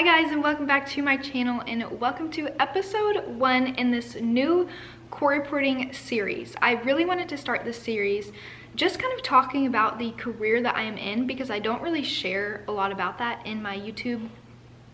Hi guys, and welcome back to my channel, and welcome to episode 1 in this new court reporting series. I really wanted to start this series just kind of talking about the career that I am in, because I don't really share a lot about that in my YouTube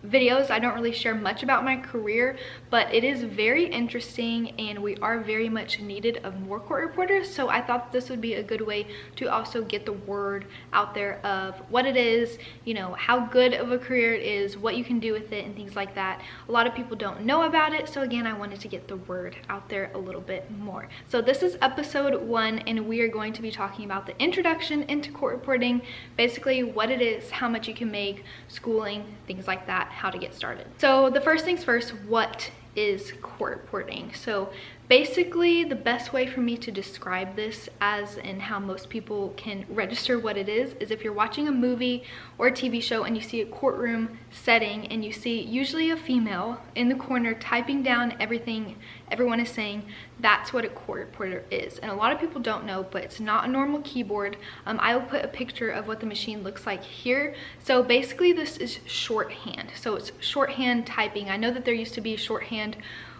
videos. I don't really share much about my career, but it is very interesting and we are very much needed of more court reporters. So I thought this would be a good way to also get the word out there of what it is, you know, how good of a career it is, what you can do with it, and things like that. A lot of people don't know about it, so again, I wanted to get the word out there a little bit more. So this is episode 1, and we are going to be talking about the introduction into court reporting, basically what it is, how much you can make, schooling, things like that, how to get started. So the first things first, what is court reporting? So basically the best way for me to describe this as and how most people can register what it is if you're watching a movie or a TV show and you see a courtroom setting and you see usually a female in the corner typing down everything everyone is saying. That's what a court reporter is. And a lot of people don't know, but it's not a normal keyboard. I will put a picture of what the machine looks like here. So basically this is shorthand. So it's shorthand typing. I know that there used to be shorthand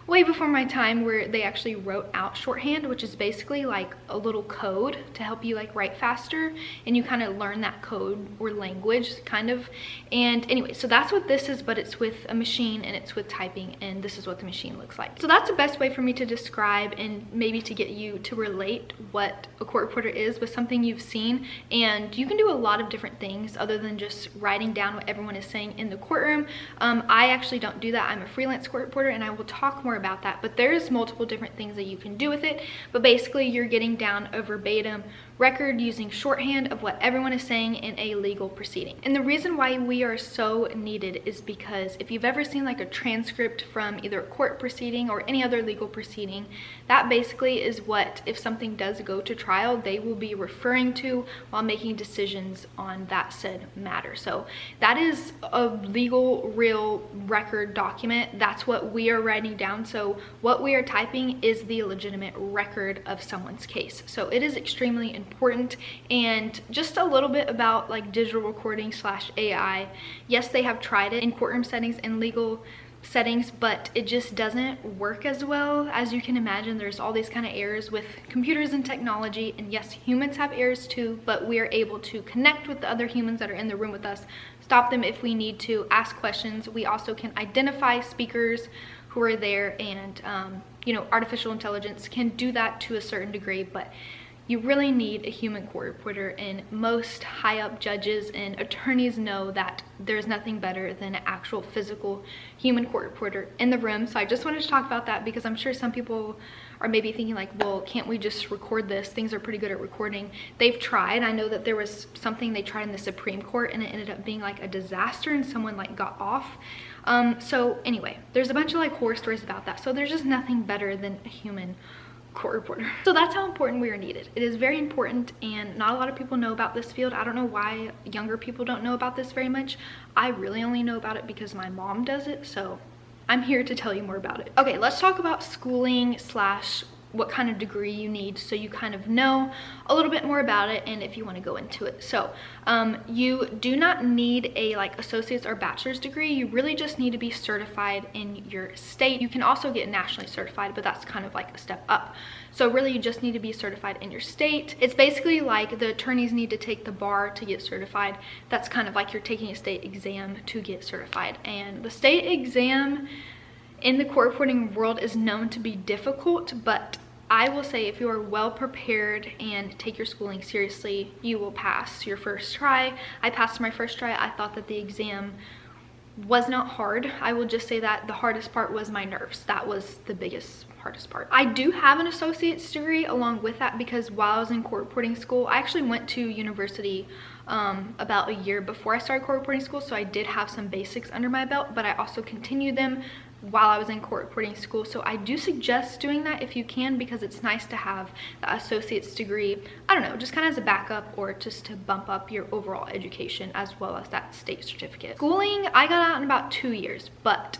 way before my time where they actually wrote out shorthand, which is basically like a little code to help you like write faster, and you kind of learn that code or language kind of. And anyway, so that's what this is, but it's with a machine and it's with typing, and this is what the machine looks like. So that's the best way for me to describe and maybe to get you to relate what a court reporter is with something you've seen. And you can do a lot of different things other than just writing down what everyone is saying in the courtroom. I actually don't do that. I'm a freelance court reporter, and I will talk more about that, but there's multiple different things that you can do with it. But basically you're getting down a verbatim record using shorthand of what everyone is saying in a legal proceeding. And the reason why we are so needed is because if you've ever seen like a transcript from either a court proceeding or any other legal proceeding, that basically is what, if something does go to trial, they will be referring to while making decisions on that said matter. So that is a legal real record document. That's what we are writing down. So what we are typing is the legitimate record of someone's case. So it is extremely important. And just a little bit about like digital recording / AI. Yes, they have tried it in courtroom settings and legal settings, but it just doesn't work as well. As you can imagine, there's all these kind of errors with computers and technology, and yes, humans have errors too, but we are able to connect with the other humans that are in the room with us, stop them if we need to, ask questions. We also can identify speakers who are there, and you know, artificial intelligence can do that to a certain degree, but you really need a human court reporter, and most high up judges and attorneys know that there's nothing better than an actual physical human court reporter in the room. So I just wanted to talk about that because I'm sure some people are maybe thinking like, well, can't we just record this? Things are pretty good at recording. They've tried. I know that there was something they tried in the Supreme Court and it ended up being like a disaster and someone like got off. So anyway, there's a bunch of like horror stories about that. So there's just nothing better than a human court reporter. So that's how important we are needed. It is very important, and not a lot of people know about this field. I don't know why younger people don't know about this very much. I really only know about it because my mom does it, so I'm here to tell you more about it. Okay, let's talk about schooling / what kind of degree you need, so you kind of know a little bit more about it and if you want to go into it. So you do not need a like associate's or bachelor's degree. You really just need to be certified in your state. You can also get nationally certified, but that's kind of like a step up. So really you just need to be certified in your state. It's basically like the attorneys need to take the bar to get certified. That's kind of like you're taking a state exam to get certified. And the state exam in the court reporting world is known to be difficult, but I will say if you are well prepared and take your schooling seriously, you will pass your first try. I passed my first try. I thought that the exam was not hard. I will just say that the hardest part was my nerves. That was the hardest part. I do have an associate's degree along with that, because while I was in court reporting school, I actually went to university about a year before I started court reporting school, so I did have some basics under my belt, but I also continued them while I was in court reporting school. So I do suggest doing that if you can, because it's nice to have the associate's degree, I don't know, just kind of as a backup or just to bump up your overall education as well as that state certificate. Schooling, I got out in about 2 years, but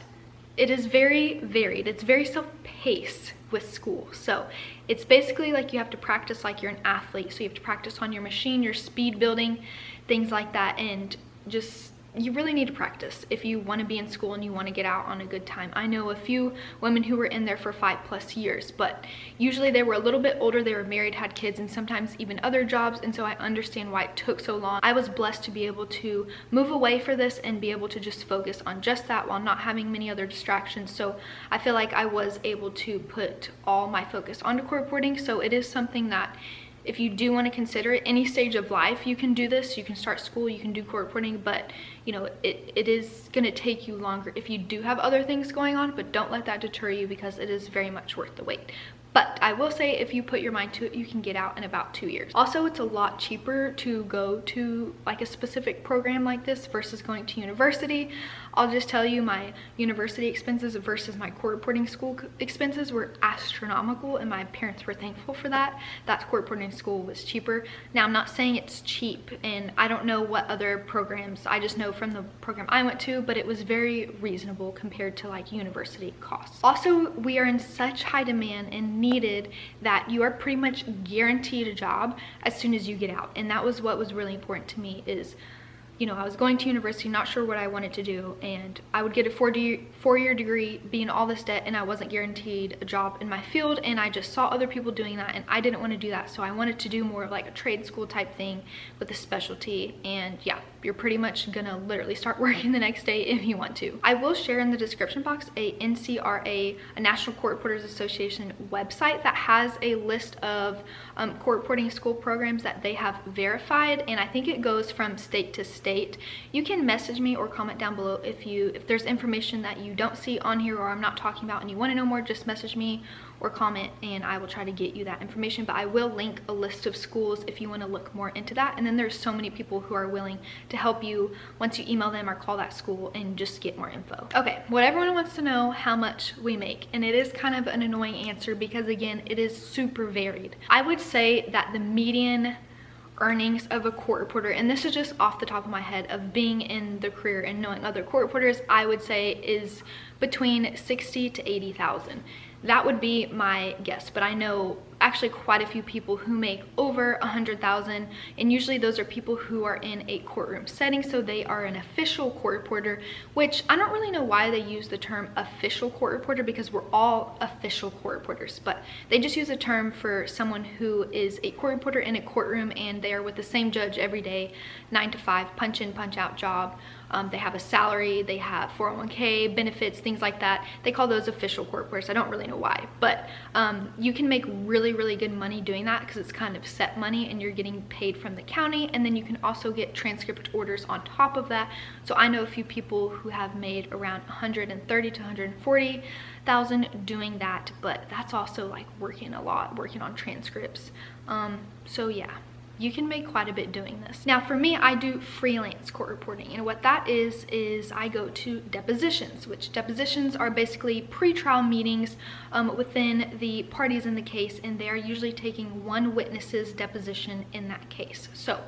it is very varied. It's very self-paced with school. So it's basically like you have to practice like you're an athlete. So you have to practice on your machine, your speed building, things like that, and just you really need to practice if you want to be in school and you want to get out on a good time. I know a few women who were in there for 5+ years, but usually they were a little bit older, they were married, had kids, and sometimes even other jobs, and so I understand why it took so long. I was blessed to be able to move away for this and be able to just focus on just that while not having many other distractions. So I feel like I was able to put all my focus onto court reporting. So it is something that if you do want to consider it, any stage of life, you can do this. You can start school, you can do court reporting, but you know, it is going to take you longer if you do have other things going on, but don't let that deter you because it is very much worth the wait. But I will say if you put your mind to it, you can get out in about 2 years. Also, it's a lot cheaper to go to like a specific program like this versus going to university. I'll just tell you, my university expenses versus my court reporting school expenses were astronomical, and my parents were thankful for that. That court reporting school was cheaper. Now, I'm not saying it's cheap, and I don't know what other programs, I just know from the program I went to, but it was very reasonable compared to like university costs. Also, we are in such high demand and needed that you are pretty much guaranteed a job as soon as you get out. And that was what was really important to me is, you know, I was going to university, not sure what I wanted to do, and I would get a four-year degree, be in all this debt, and I wasn't guaranteed a job in my field, and I just saw other people doing that, and I didn't want to do that. So I wanted to do more of like a trade school type thing with a specialty, and yeah, you're pretty much gonna literally start working the next day if you want to. I will share in the description box a NCRA, a National Court Reporters Association website that has a list of court reporting school programs that they have verified, and I think it goes from state to state. You can message me or comment down below if there's information that you don't see on here or I'm not talking about and you want to know more. Just message me or comment and I will try to get you that information. But I will link a list of schools if you want to look more into that. And then there's so many people who are willing to help you once you email them or call that school and just get more info. Okay, what everyone wants to know, how much we make, and it is kind of an annoying answer because again, it is super varied. I would say that the median earnings of a court reporter, and this is just off the top of my head of being in the career and knowing other court reporters, I would say is between 60 to 80,000. That would be my guess, but I know actually quite a few people who make over 100,000, and usually those are people who are in a courtroom setting, so they are an official court reporter, which I don't really know why they use the term official court reporter because we're all official court reporters, but they just use a term for someone who is a court reporter in a courtroom and they are with the same judge every day, 9 to 5, punch in, punch out job. They have a salary, they have 401k, benefits, things like that. They call those official court reporters. I don't really know why, but you can make really good money doing that because it's kind of set money and you're getting paid from the county, and then you can also get transcript orders on top of that. So I know a few people who have made around 130 to 140,000 doing that, but that's also like working a lot, working on transcripts. So yeah, you can make quite a bit doing this. Now for me, I do freelance court reporting, and what that is I go to depositions, which depositions are basically pre-trial meetings within the parties in the case, and they are usually taking one witness's deposition in that case. So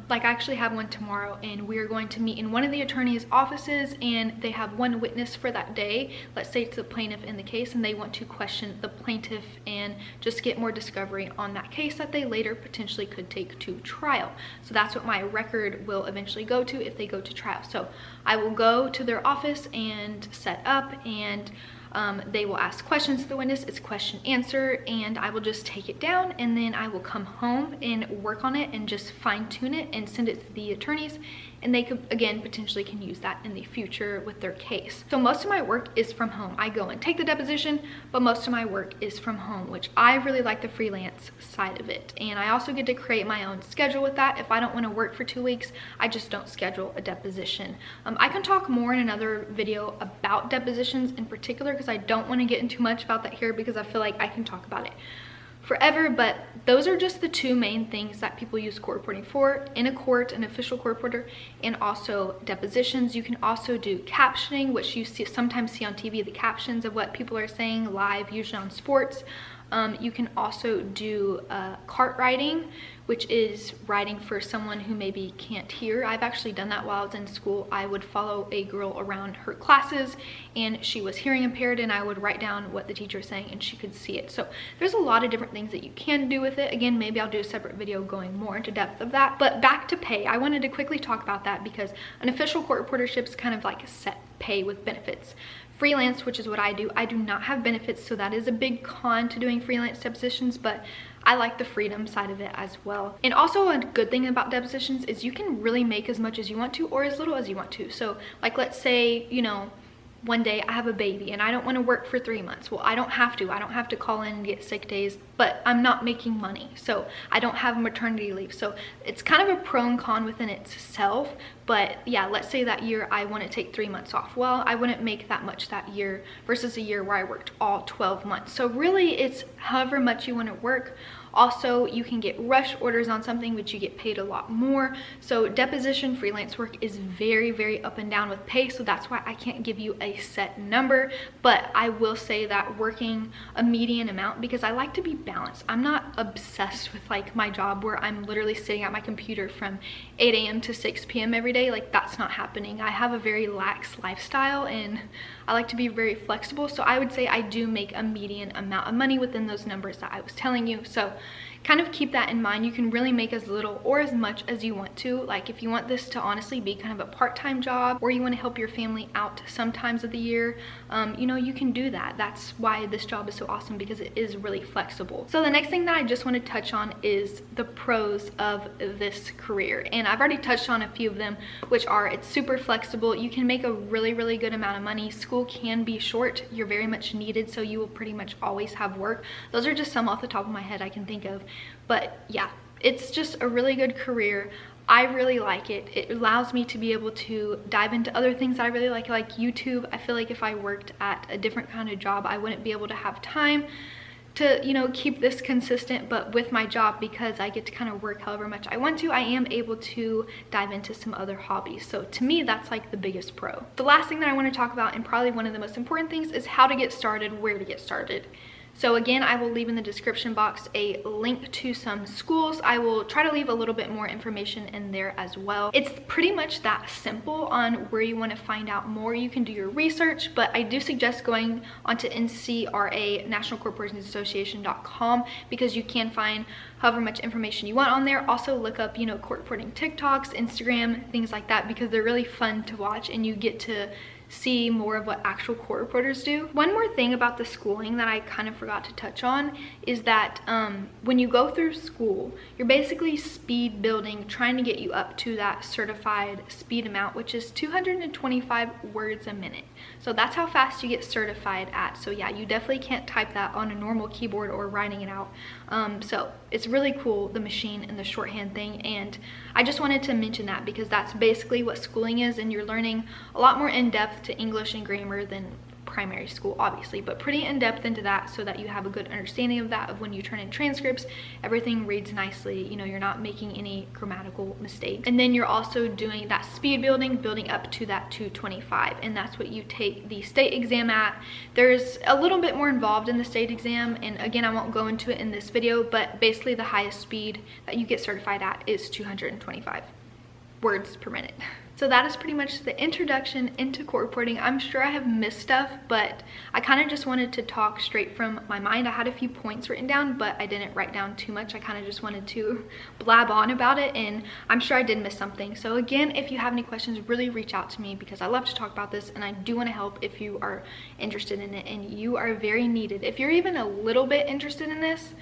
like I actually have one tomorrow, and we are going to meet in one of the attorney's offices, and they have one witness for that day. Let's say it's the plaintiff in the case, and they want to question the plaintiff and just get more discovery on that case that they later potentially could take to trial. So that's what my record will eventually go to if they go to trial. So I will go to their office and set up, and they will ask questions to the witness. It's question answer, and I will just take it down, and then I will come home and work on it and just fine tune it and send it to the attorneys, and they could again potentially can use that in the future with their case. So most of my work is from home. I go and take the deposition, but most of my work is from home, which I really like the freelance side of it. And I also get to create my own schedule with that. If I don't want to work for 2 weeks, I just don't schedule a deposition. I can talk more in another video about depositions in particular because I don't want to get into much about that here because I feel like I can talk about it forever, but those are just the two main things that people use court reporting for in a court, an official court reporter, and also depositions. You can also do captioning, which you sometimes see on TV, the captions of what people are saying live, usually on sports. You can also do cart riding, which is riding for someone who maybe can't hear. I've actually done that while I was in school. I would follow a girl around her classes, and she was hearing impaired, and I would write down what the teacher was saying and she could see it. So there's a lot of different things that you can do with it. Again, maybe I'll do a separate video going more into depth of that. But back to pay, I wanted to quickly talk about that because an official court reportership is kind of like a set pay with benefits. Freelance, which is what I do not have benefits, so that is a big con to doing freelance depositions, but I like the freedom side of it as well. And also a good thing about depositions is you can really make as much as you want to or as little as you want to. So like, let's say, you know, one day I have a baby and I don't want to work for 3 months. Well, I don't have to call in and get sick days, but I'm not making money, so I don't have maternity leave. So it's kind of a pro and con within itself. But yeah, let's say that year I want to take 3 months off. Well, I wouldn't make that much that year versus a year where I worked all 12 months. So really it's however much you want to work. Also, you can get rush orders on something, which you get paid a lot more. So deposition freelance work is very, very up and down with pay. So that's why I can't give you a set number, but I will say that working a median amount, because I like to be balanced. I'm not obsessed with like my job where I'm literally sitting at my computer from 8 a.m. to 6 p.m. every day. Like, that's not happening. I have a very lax lifestyle and I like to be very flexible. So I would say I do make a median amount of money within those numbers that I was telling you. So kind of keep that in mind. You can really make as little or as much as you want to. Like, if you want this to honestly be kind of a part-time job, or you want to help your family out some times of the year, you know, you can do that. That's why this job is so awesome, because it is really flexible. So the next thing that I just want to touch on is the pros of this career. And I've already touched on a few of them, which are it's super flexible. You can make a really, really good amount of money. School can be short. You're very much needed, so you will pretty much always have work. Those are just some off the top of my head I can think of. But yeah, it's just a really good career. I really like it. It allows me to be able to dive into other things that I really like YouTube. I feel like if I worked at a different kind of job, I wouldn't be able to have time to, you know, keep this consistent. But with my job, because I get to kind of work however much I want to, I am able to dive into some other hobbies. So to me, that's like the biggest pro. The last thing that I want to talk about, and probably one of the most important things, is how to get started, where to get started. So again, I will leave in the description box a link to some schools. I will try to leave a little bit more information in there as well. It's pretty much that simple on where you want to find out more. You can do your research, but I do suggest going onto NCRA, nationalcourtreportingsassociation.com, because you can find however much information you want on there. Also look up, you know, court reporting TikToks, Instagram, things like that, because they're really fun to watch and you get to see more of what actual court reporters do. One more thing about the schooling that I kind of forgot to touch on is that when you go through school, you're basically speed building, trying to get you up to that certified speed amount, which is 225 words a minute. So that's how fast you get certified at. So yeah, you definitely can't type that on a normal keyboard or writing it out. So it's really cool, the machine and the shorthand thing. And I just wanted to mention that because that's basically what schooling is, and you're learning a lot more in depth to English and grammar than primary school, obviously, but pretty in depth into that, so that you have a good understanding of that, of when you turn in transcripts, everything reads nicely, you know, you're not making any grammatical mistakes. And then you're also doing that speed building up to that 225, and that's what you take the state exam at. There's a little bit more involved in the state exam, and again, I won't go into it in this video, but basically the highest speed that you get certified at is 225 words per minute. So that is pretty much the introduction into court reporting. I'm sure I have missed stuff, but I kind of just wanted to talk straight from my mind. I had a few points written down, but I didn't write down too much. I kind of just wanted to blab on about it, and I'm sure I did miss something. So again, if you have any questions, really reach out to me, because I love to talk about this and I do want to help if you are interested in it, and you are very needed. If you're even a little bit interested in this,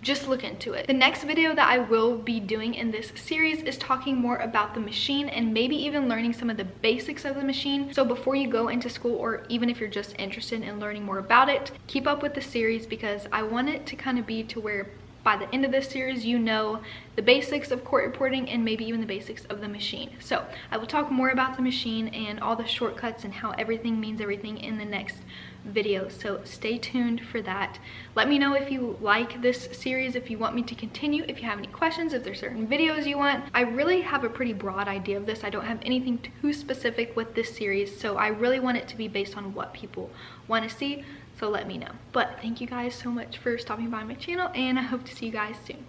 just look into it. The next video that I will be doing in this series is talking more about the machine, and maybe even learning some of the basics of the machine. So before you go into school, or even if you're just interested in learning more about it, keep up with the series, because I want it to kind of be to where by the end of this series, you know the basics of court reporting and maybe even the basics of the machine. So I will talk more about the machine and all the shortcuts and how everything means everything in the next videos, so stay tuned for that. Let me know if you like this series, if you want me to continue, if you have any questions, if there's certain videos you want. I really have a pretty broad idea of this. I don't have anything too specific with this series, so I really want it to be based on what people want to see, so let me know. But thank you guys so much for stopping by my channel, and I hope to see you guys soon.